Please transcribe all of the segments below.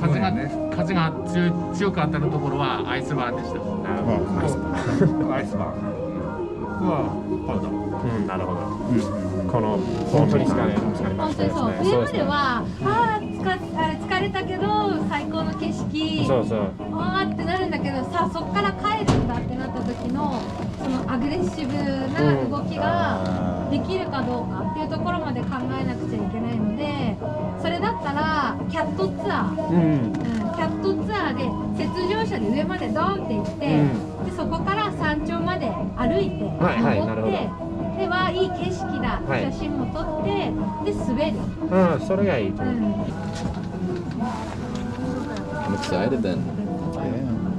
風が強く当たるところはアイスバーンでした。アイスバーンはパウダー。なるほど。この本当に疲れましたですね。上までは疲れたけど最高の景色。わーってなるんだけどさ、そこから帰るんだってなった時のそのアグレッシブな動きができるかどうかっていうところまで考えなくちゃいけないので、それだったらキャットツアー、キャットツアーで雪上車で上までドーンって行って、でそこから山頂まで歩いて登って、ではいい景色だ、写真も撮ってで滑る。それがいい。I'm excited then.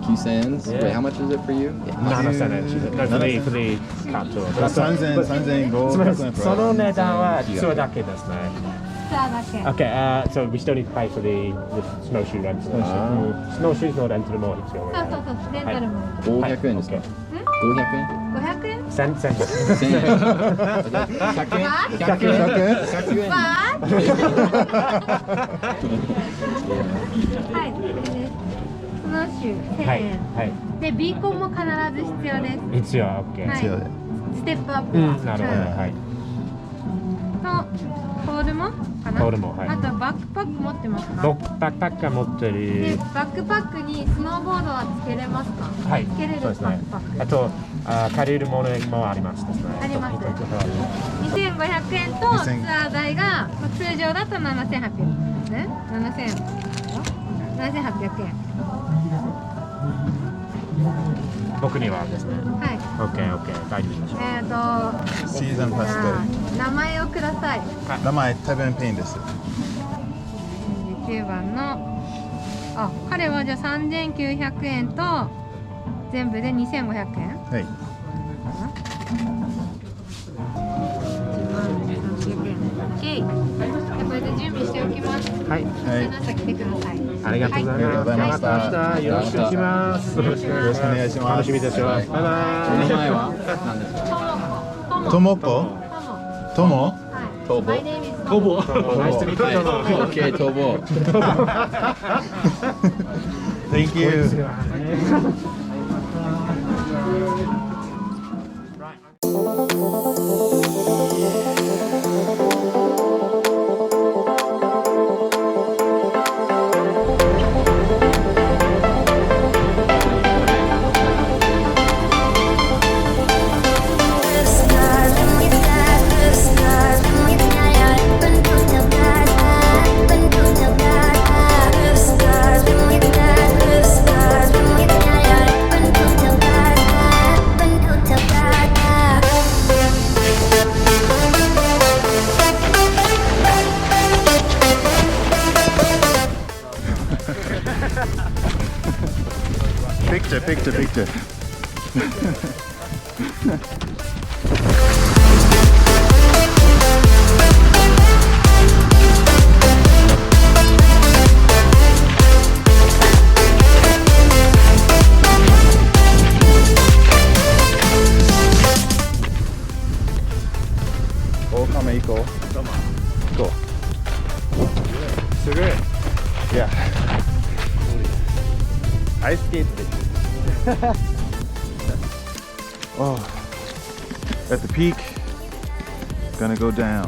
Q sands. Wait, how much is it for you? 7,000円。for the car tour. 3,500円。その値段はツアーだけですね。ツアーだけ。Okay, so we still need to pay for the snowshoe rental. Snowshoesのレンタルも必要。そう、レンタルも。500円ですか？500円？500円？1000円。100円。はい、スノーシュー1000円。で、ビーコンも必ず必要です。必要、OK。ステップアップは。なるほど、はい。と、ポールもかな。ポールも、はい。あとバックパック持ってますか？バックパック持ってる。で、バックパックにスノーボードはつけれますか？はい。つけれるバックパック。あと、借りるものもありますですね。あります。2500円とツアー代が通常だと7800円。7800円。僕にはですね。はい。OK、大丈夫です。シーズンパス名前をください。名前、Tevyn Payne です。29番の、彼はじゃあ3900円と全部で2500円。はい。これで準備しておきます。はい。朝来てください。ありがとうございます。よろしくお願いします。よろしくお願いします。楽しみですよ。バイバイ。お名前は何ですか？ともこ。とも。とぼ。とぼ。ナイスミート。Okay、とぼ。Thank you。Picture. Okama 行こう。行こう。すごい。いや。アイススケートできる。Oh, at the peak, gonna go down.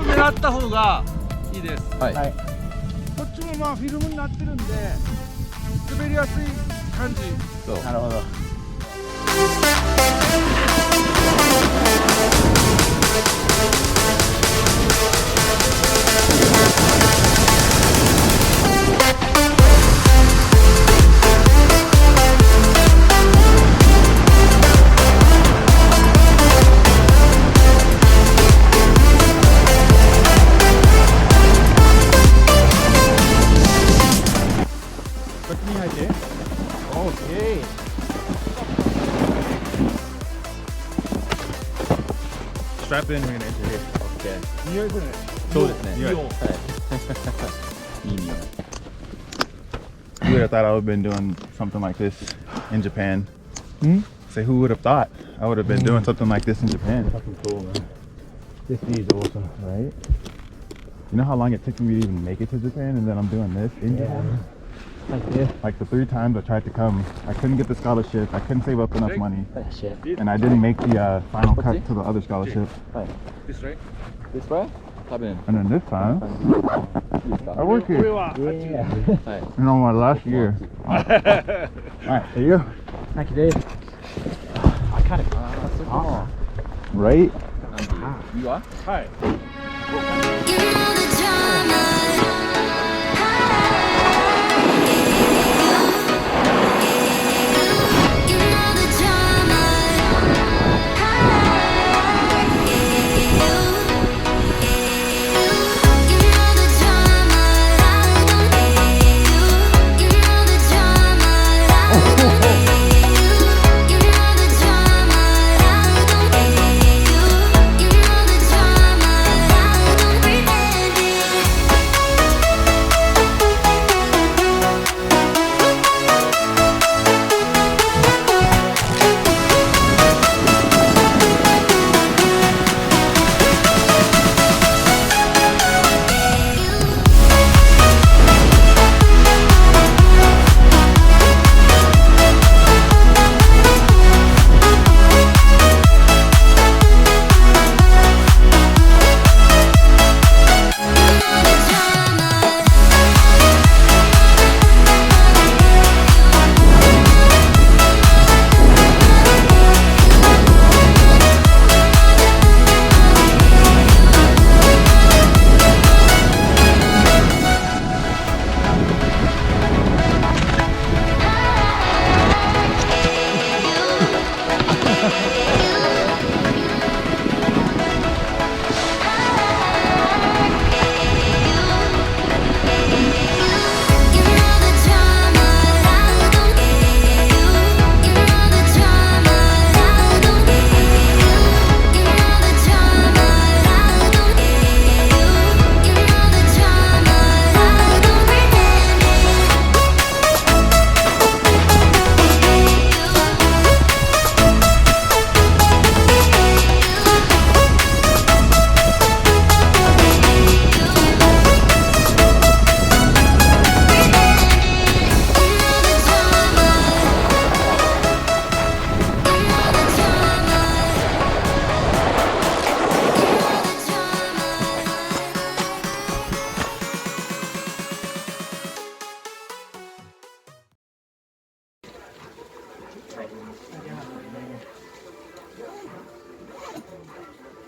狙った方がいいです。はい。こっちもまあフィルムになってるんで滑りやすい感じ。そう。なるほど。strap in when you enter here. Okay. 匂いするね。そうですね。匂い。はい。いい匂い。 You would have thought I would have been doing something like this in Japan. Say, who would have thought I would have been doing something like this in Japan? Fucking cool, man. This is awesome. Right? You know how long it took me to even make it to Japan, and then I'm doing this in Japan? Like the 3 times I tried to come, I couldn't get the scholarship, I couldn't save up enough money, and I didn't make the final cut to the other scholarship. This right? This way? 多分。 And then this time, I work これ here. は、はい。 You know, my last year. Alright, there you go. Thank you, dude. I kind of. Right? You are? はい。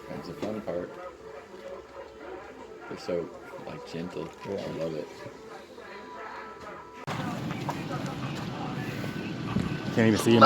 That's the fun part. They're so like gentle. I love it. Can't even see him.